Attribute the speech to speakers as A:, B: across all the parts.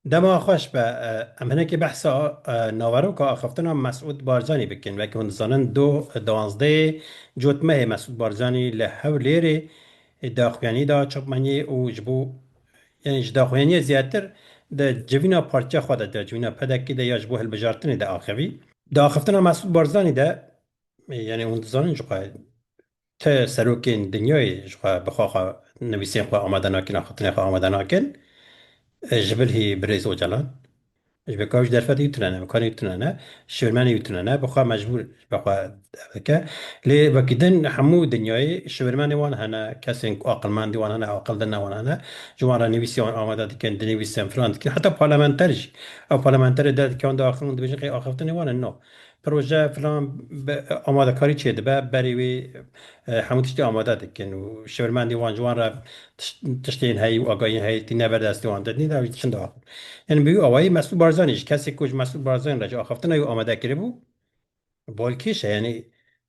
A: دما خوش به امنه که بحث ناورو که آخفتنا مسعود بارزانی بکن و که هندزانن دو دوانزده جوتمه مسعود بارزانی لحو لیره داخوانی دا چپمانی او جبو یعنی داخوانی زیادتر دا جوینا پارچه خود دا جوینا پدکی دا یا جبو هلبجارتنی دا آخوی دا آخفتنا مسعود بارزانی دا یعنی هندزانن جوقا ته سروکین دنیای جوقا بخواخا نویسین خواه آمدن آکن آخفتنی خواه آمدن آکن جبل هی بریز و جلان اش بکاوش درفت یتونه مکان یتونه شورمن یتونه بخواه مجبور بخواه بکه لی وکیدن همو دنیای شورمن وان هنه کسی عقل مند وان هنه عقل دن وان هنه جوان را نویسی آن آمده دیکن دنیویسی فرانت که حتی پارلمانترش او پارلمانتر داد که آن دا آخرون دو بجن آخفتن وان نو پروژه فلان آماده کاری چیه ده بری وی همو تشتی آماده دیکن و شورمن وان جوان را تشتین هایی و آگاهی هایی تی نبردستی وان داد نی دا چند آخر یعنی بیو آوایی مسئول بارزانیش کسی کج مسئول بارزان را جا آخفته نیو آمده کرده بو بالکیشه یعنی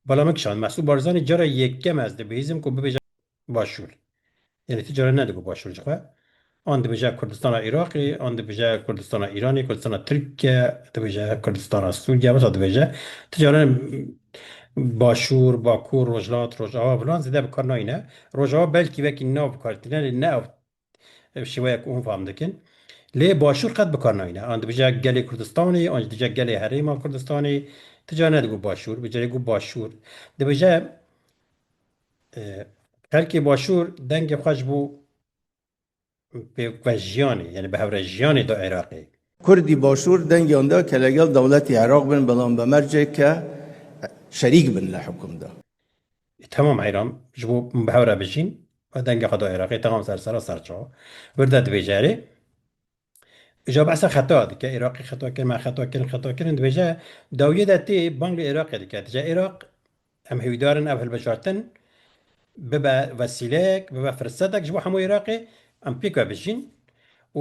A: بالا مکشان مسئول بارزانی جارا یک کم از ده بهیزم که ببیجه باشور یعنی تجاره ندگو باشور جخواه آن ده بجه کردستان عراقی آن ده بجه کردستان ایرانی کردستان ترکیه ده بجه کردستان سوریه بس ده بجه تجاره باشور باکور روجلات روجاوا فلان زده بکار ناینه روجاوا بلکی وکی ناو بکارتینه نه شويه اون فهم دکن لی باشور قد بکار ناینه آن بجا گلی کردستانی آن بجا گلی حریم کردستانی تجا ندگو باشور بجا گو باشور ده بجا خلکی باشور دنگ خوش بو به جیانی یعنی به هور جیانی دو عراقی
B: کردی باشور دنگی آنده که لگل دولتی عراق بن بلان بمرجع که شریک بن لحکم ده.
A: تمام ایران جبو به هور بجین و دنگ خدا عراقی تمام سر چا برده ده بجاره جا بحث خطا دی که عراقی خطا کرد ما خطا کردن دی بجا داویه دتی بانگ عراق دی که جا عراق هم هیدارن اول بجارتن ببا وسیله ببا فرصتك جبو همو عراقي ام بيكا بجين و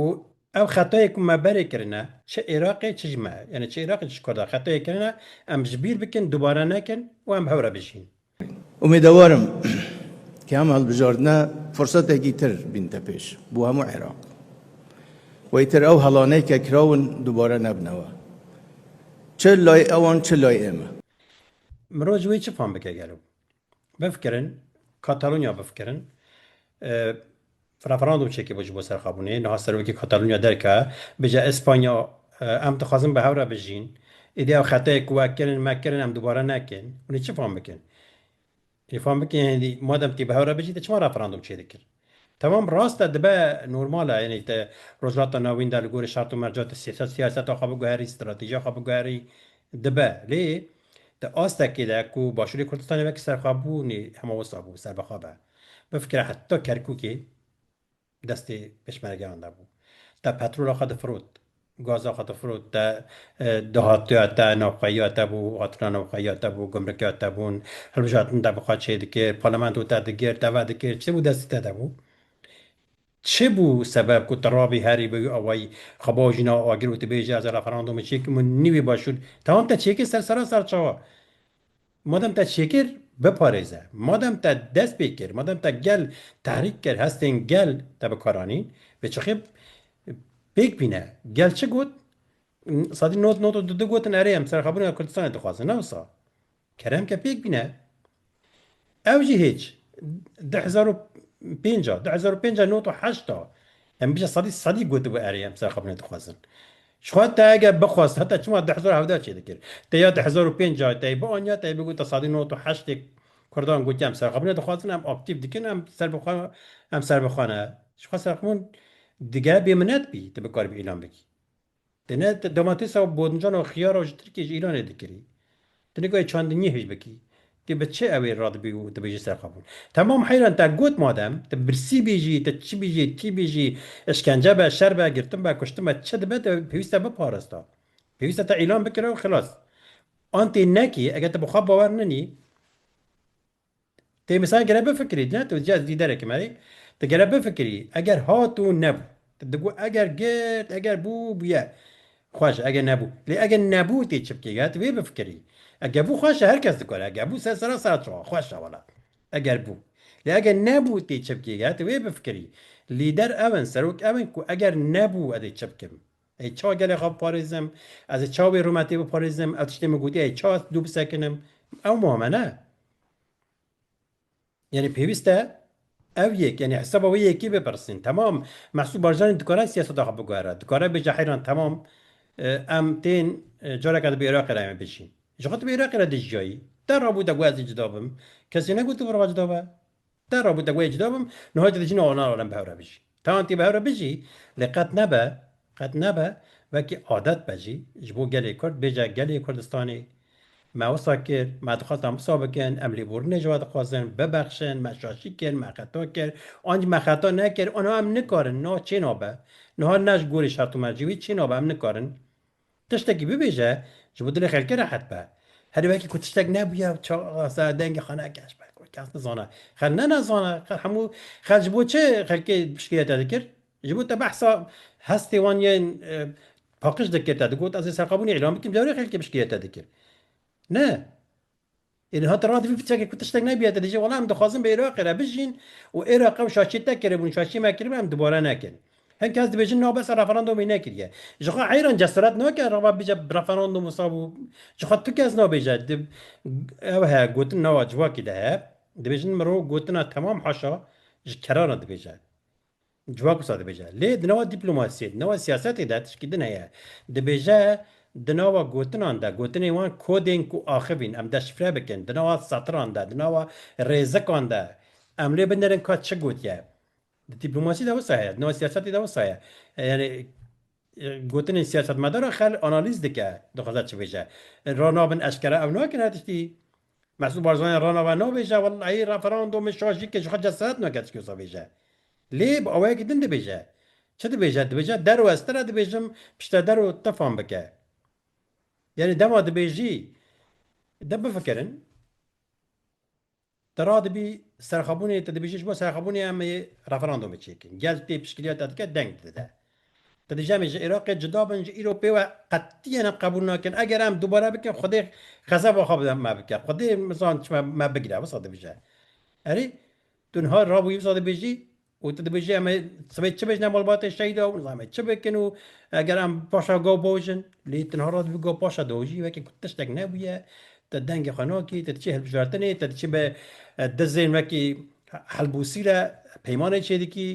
A: او خطایی که ما بری کرنه چه عراقی چه جمعه یعنی چه عراقی چه کرده خطایی کرنه ام جبیر بکن دوباره نکن و ام هورا بجین
B: امیدوارم که هم هالبجاردنا فرصت تر بین پیش بو همو عراق و ایتر او هلانه که کراون دوباره نبنوا چه لای اوان چه لای ایمه
A: مرو جوی چه فهم بکه گلو بفکرن کاتالونیا بفکرن فرافراندوم چکی بوجه بو سرخابونه نه سروی که کاتالونیا درکه بجا اسپانیا ام تخازن به هورا بجین ایده او خطایی که وکرن مکرن ام دوباره نکن اونی چه فهم بکن فهم بکن یعنی مادم تی به هورا بجی چه ما رفراندوم چه دکر تمام راست دبا نورماله یعنی ته روزلات ناوین در گور شرط و مرجات سیاست خواب گوهری استراتژی خواب گوهری دبا لی ته آستا که ده کو باشوری کردستان وکی سرخوابو نی همه وصابو سر بخوابه بفکر حتی کرکوکی دستی پشمرگه آنده بود تا پترول خود فرود گاز خود فرود تا دهاتیات نوخیات بو قطران نوخیات بو گمرکیات بون هلوجاتن تا بخواد چه دکر پارلمانت تا دکر تا دکر چه بود دستی تا بو چه بو سبب کو ترابی هری بگو اوای خباجینا آگر و تبیجی از رفراندوم چی که من نیوی باشود تمام تا چی که سر چوا مادم تا شکر بپارێزە مادەم تا دەست پێ کرد مادەم تا گەل تحریک کرد هەستێن گەل تا بەکارانین بچخێ پێک بینە گەل چ گوت سادی نۆت دو گوتن ئەرێ ئەم سەرخەبوونی کوردستانی دەخوازن نەوسا کەرەم کە پێک بینە ئەو جی هیچ 2005 نۆت و هەشتا ئەم بجە سەدی گوت بۆ ئەرێ ئەم سەرخەبوونی دەخوازن شخوات تا اگه بخواست حتی چما 10,000 چه دکر تا یا 1005 تا با آنیا تا بگو تا صادی 98 کردان گوتی هم سرخابونه دخواستن هم اکتیو دیکن هم سر بخوانه شخواست سرخابون دیگه بیمنت بی تا بکار بی ایلان بگی دنه دوماتیس و بودنجان و خیار و جتر که ایران دکری دنه گوی چاندنی هیچ بکی دی بچه اوی راد بیو تا بیجی سرخابون تمام حیران تا گوت مادم تا برسی بیجی تا چی بیجی تی بیجی اشکنجه به شر به گرتم به کشتم به چه دبه پیوسته به پارستا پیوسته تا اعلام بکره و خلاص آنتی نکی اگه تا بخواب باور ننی تی مثلا گره بفکرید نه تو جاز دیداره که مری تا گره بفکری اگر هاتو نبو تا دگو اگر گرد اگر بو بیه خوش اگر نبو لی اگر نبو تی چپکی گه تو بفکری اگر بو خوش هر کس دکاره اگر بو سر چوا خوش والا اگر بو لی اگر نبو تی چپکی گه تو بفکری لیدر اون سروک اون کو اگر نبو ادی چپکم ای چا گله خواب پارێزم از چاوی رومەتی بپارێزم ئەو تشتێ گوتی ای چا دوو بسەکنم ئەو مامەنە یعنی پێویستە ئەو یەک یعنی حسابەوەی یەکی بپرسین تمام محسوب بارزانانی دکارە سیاسەت خۆ بگوێرە دکارە بێجە حەیران تمام ئەم تێن جارێکە بە عێراقی رایمە بچین ژخەت بە عێراقی رە دژیایی در ڕابوو دەگوازی جدا بم کەسی نەگوت بڕوا جدا بە در ڕابوو دەگوای جدا بم نهایت دژین ئاڵان بەهورە بژی تاوانتی بەهورە بژی لێ قەت نەبە وەکی عادەت بەژی ji بۆ gelê Kurd bêje gelê Kurdistanê me wisa kir me dixwazan wisa bikin em lêborînê ji we dixwazin bibexşin me şaşî kir me xeta kir anc me xeta nekir ona em nikarin niha çê nabe niha ne ji gorî şertûmercî wî çê nabe em nikarin tiştekî bibêje ji bo dilê xelkê rehet be herî wekî ku tiştek nebûye dengê xaneyek geş be kes nizane xel ne nezane hemû xel ji bo çi xelkê piştgirê te dikir ji bo te behsa hestê wan yên paqij dikir te digot ez ê serqebûnê îlan bikim dewrê xelkê piştgirê te dikir ne yani hat radivî piçekê ku tiştek nebiye te dije wala em dixwazin bi Iraqê re bijîn û Iraqê ew şaşî te kiribûn şaşî me kiribûn em dubare nekin hin kes dibêjin nabesa referandumê nekiriye ji xwe heyran cesaret nake reva bije referandum wisa bû ji xwe tu kes nabêje ew heye gotin nawa civakî de heye dibêjin mirov gotina temam haşa ji kerana dibêje civak wisa dibêje lê di nava dîplomasiyê di nava siyasetê de tişkî din heye dibêje di nava gotinan de gotinê wan kodên ku axivîn em deşifre bikin di nava setran de di nava rêzikan de em lê binerin ka çi gotiye di dîplomasî de wisa heye di nava siyasetê de wisa heye yani gotinên siyasetmedara xel analîz dike dixwaze çi bêje ranabin eşkere ew nakin her tiştî Mesûd Barzanî ranava nabêje wellahî referandumê şaşî ke ji xwe cesaret nake tişkî wisa bêje lê bi awayekî din dibêje çi dibêje dibêje derwestir e dibêjim pişte der û tefan bike yani dema dibêjî de bifikirin te radibî serxebûnê te dibêjî ji bo serxebûnê em ê referandumê çêkin gel tê piştgiriya te dike deng dide te dije em ê ji Iraqê cida bin ji îro pê we qetiyen em qebûl nakin eger em dubare bikin xwedê xezeba xwe bide me bike xwedê mizan çi me bigire wisa dibêje erê tu niha rabûyî wisa dibêjî û tu dibêjî em ê sibê çi bêjne malbatê şehîda û nizam ê çi bikin û eger em paşa gav bojin lê tu niha radibî gav paşa dojî wekî ku tiştek nebûye te dengê xwe nakî te diçî hilbijartinê te diçî bi dizên wekî helbûsî re peymanê çê dikî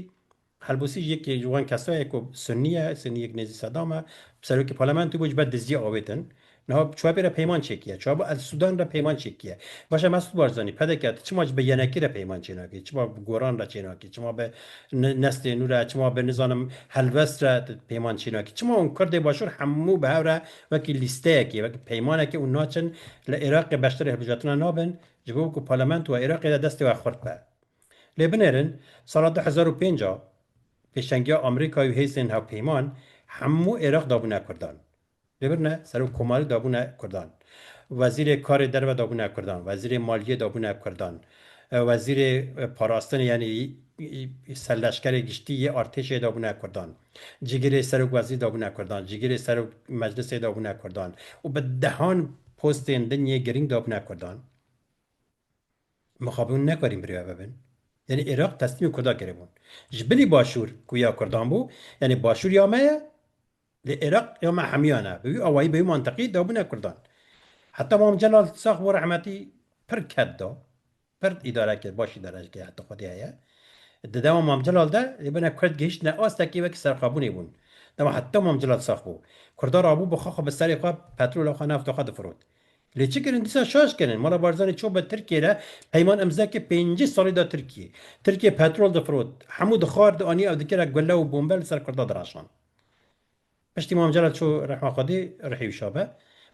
A: helbûsî ji yekê ji wan kesayê ku Sunnî ye Sunnîyek nêzî Sedam e serokê parlamentoyê bû ji ber diziyê avêtin niha çwapê re peyman çêkiye çwapa El Sudan re peyman çêkiye başa Mesûd Barzanî pedeke çima ji bi yenekî re peyman çê nakî çima bi goran re çê nakî çima bi nestê nû re çima bi nizanim helbest re peyman çê nakî çima hûn Kurdê başûr hemû bi hev re wekî lîsteyekê wekî peymanekê û naçin li Iraqê beşdarê hilbijartina nabin ji bo ku parlamento we Iraqê de destê we xurt be lê binêrin sala 2005 pêşengiya Amerîkayê û hêzên hevpeyman hemû Iraq dabûne Kurdan Lêbirne serok komarî dabûne Kurdan wezîrê karê derve dabûne Kurdan wezîrê maliyê dabûne Kurdan wezîrê parastinê yanî serleşkerê giştî yê artêşê dabûne Kurdan cigirê serok wezîr dabûne Kurdan cigirê serok meclisê dabûne Kurdan û bi dehan postên dinyê girîng dabûne Kurdan mixabûn nekarîn birî we bibin yani Iraq teslîmê Kurda kiribûn ji binî başûr ku ya Kurdan bû yani başûr ya me ye li Iraq ya me hemiyan e bi wî awayî bi wî mantiqî dabûne Kurdan heta Mam Celal sax bo rehmetî pir ket da pir îdare kir baş îdare kir heta xwedî heye di dema Mam Celal de lêbine Kurd gihîştine astekî wekî serxebûnê bûn dema heta Mam Celal sax bû Kurdar rabû bi xwe bi serê xwe petrola xwe nefta xwe difirot lê çi kirin dîsa şaş kirin mala Barzanî çû bi Tirkiye re peyman imzekê 5 salî da Tirkiye Tirkiye petrol difirot hemû dixwar di anî ew dikire gulle û bombe li ser Kurda diraşan piştî Mam Celal çû rehma Xwedê rihî wî şabe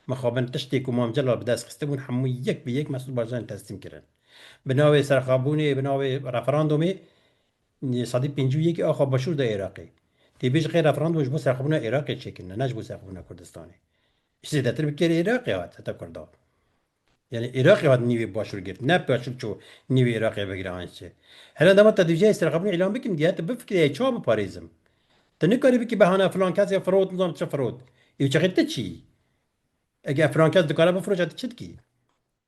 A: mixabin tiştê ku Mam Celal bi dest xiste bûn hemû yek bi yek Mesûd Barzanî teslîm kirin bi navê serxebûnê bi navê referandumê sedî pêncî û yekê axa başûr da Iraqê tê bêj xê referandum ji bo serxebûna Iraqê çêkin ne ji bo serxebûna Kurdistanê ji zêdetir bi kerê Iraqê hat heta Kurda yani Iraqê hat nîvê başûr girt ne başûr çû nîvê Iraqê vegire an çi hele dema te dûceyê serxebûnê îlan bikim diye te bifikirî çawa biparêzim te nikarî bikî behane filan kesê firot nizam çi firot ew çixê te çî eger filan kes dikare bifroşe te çi dikî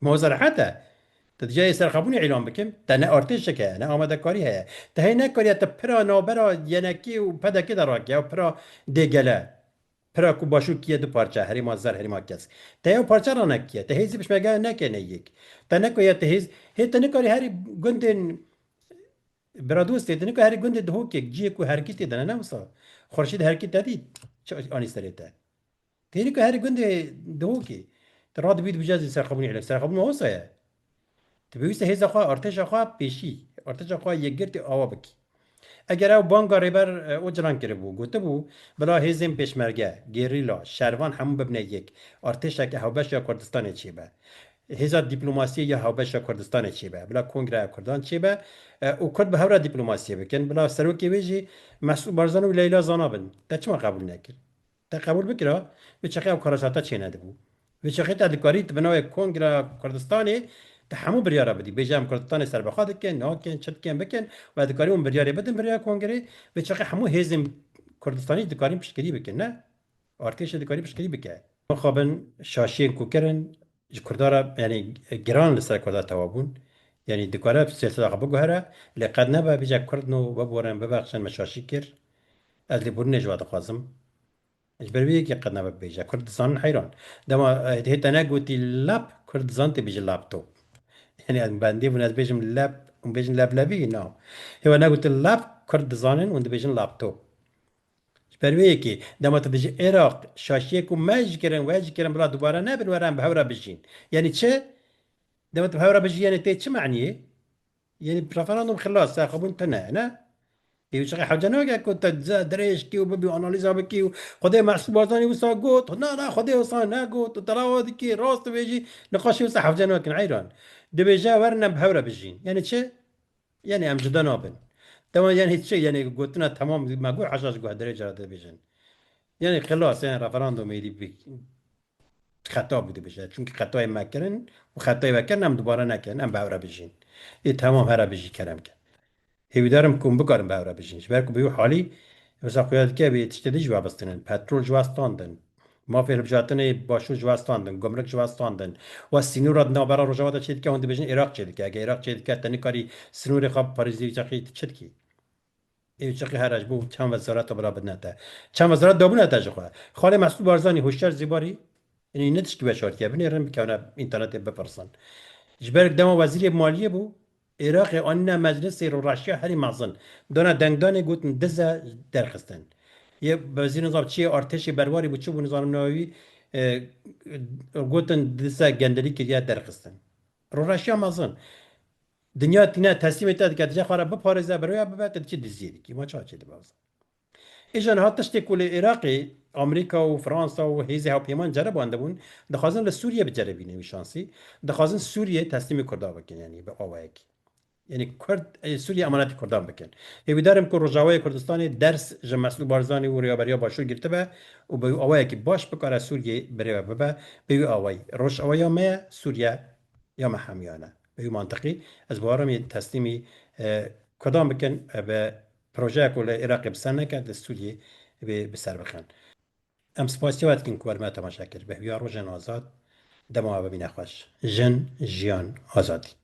A: moza rehet e te diceyê serxebûnê îlan bikim te ne artêşek heye ne amadekarî heye te hey nekariye te pira nabera yenekî û pedekê de rakiye û pira dêgele پراکو باشو کیه دو پارچه هریما زر هریما کس تهیو پارچه را نکیه تهیزی بشمگه نکنه یک تا نکویه تهیز هی تا نکاری هری گندن برادوست تنی که هر گنده دهو که جیه کو حرکتی دنه نه وسا خورشید حرکت دادی چه آنی سرته تنی که هر گنده دهو که تراد بید بجاز سرخابونی علم سرخابون واسه تبیوسته هیز خوا ارتش خوا پیشی ارتش خوا یگرتی آوا بکی اگر او بانگا ریبر اجران کرده بو گوته بو بلا هیزم پیشمرگه گریلا شروان همون ببنه یک ارتش که هوبش یا کردستان چی به هزار دیپلماسی یا هاوبش کردستان چی به بلا کنگره کردان چی به او کرد به هورا دیپلماسی بکن بلا سروکی ویجی مسئول بارزان و لیلا زانابن تا چما قبول نکرد تا قبول بکرا به چخه او کاراساتا چی نده بو به چخه تا دکاری بنای کنگره کردستانی تا همو بریارا بدی بیجام کردستان سر بخواد کن نه کن چت کن بکن و دکاری اون بریاری بدن بریا کنگره به چخه همو هزم کردستانی دکاری پشکری بکن نه ارتش دکاری پشکری بکن خابن شاشین کوکرن کردارا یعنی گران لسر کردار توابون یعنی دکاره سیاست آقا بگوهره لقد نبا بیجا کردنو ببورن ببخشن مشاشی کر از لیبور نجواد خوازم اجبر بيه که قد نبا بیجا کردستان حیران دما هیتا نگوتی لب کردستان تی بیجا لابتوب یعنی از بندی بون از بیجم لب اون بیجن لب لبی نه هوا نگوتی لب کردستانن اون بیجن لابتوب بروی که دما تدج عراق شاشیه کو مج کردن بلا دوباره نبر ورن به هورا بجین یعنی چه دما به هورا بجی یعنی تی چه معنیه یعنی رفراندوم خلاص ساخبون تنه نه یه چقدر حاجه نگه که درش کی و ببی آنالیزا بکی و خدای محسوب بازانی وسا گوت نه خدای وسا نگوت تلاوت کی راست بيجي نقاشی وسا حاجه نکن عیران دبیجا ورن به هورا بجین یعنی چه یعنی ام جدا نابن تمام یعنی هیچ یعنی گوتنا تمام مگو حشاش گوه درجه ده بیجن یعنی خلاص یعنی رفراندوم میدی خطا بوده بشه چون که خطای مکرن و خطای مکرن هم دوباره نکن هم بهره بشین این تمام هر بشی کرم کن هیویدارم کن بکارم بهره بشینش برکو بیو حالی مثلا خویاد که به تشتدی جواب استنن پترول جواستاندن ما فعل بجاتن باشو جواستاندن گمرک جواستاندن و سینور ادنا برا روجاواتا چید که هنده بجن عراق چید که اگه عراق چید که تنی کاری سنور خواب پاریزی چاقی چید کی ای چقی هرج بو چند وزارت برا بدنته چند وزارت دابونه تاجخوا خاله مسئول بارزانی هوشیار زیباری یعنی نتش که بشار که بنی رن بکنه اینترنت بپرسن جبرک دما وزیر مالیه بو عراق آن مجلس رو راشیا هری مازن دانا دنگدان گوتن دزا درخستن یه وزیر نظام چیه ارتش برواری بو چه بو نظام نووی گوتن دزا گندلی که درخستن رو راشیا مازن دنیا تینا تسلیم ایتاد که تجا خارا بپارزه برویا ببعد چه دزیدی که ما چه چه باز ایجان ها تشتی کل عراقی امریکا و فرانسا و هیزی ها پیمان جرب آنده بون دخوازن لسوریه بجربینه میشانسی دخوازن سوریه تسلیم کرده بکن یعنی به آوائک یعنی کرد سوریه امانت کردان بکن هیویدارم که رجاوای کردستان درس جم مسئول بارزانی و ریابریا باشور گرفته به و به آوائک باش بکاره سوریه بره به به آوای روش آوایا ما سوریه یا محامیانه به منطقی از بارم تسلیمی کدام بکن به پروژه کل عراق بسن نکرد سوریه به سر بخن ام سپاسی وقت کن کور ما تماشا کرد به بیار و جن آزاد دما و بین خوش جن جیان آزادی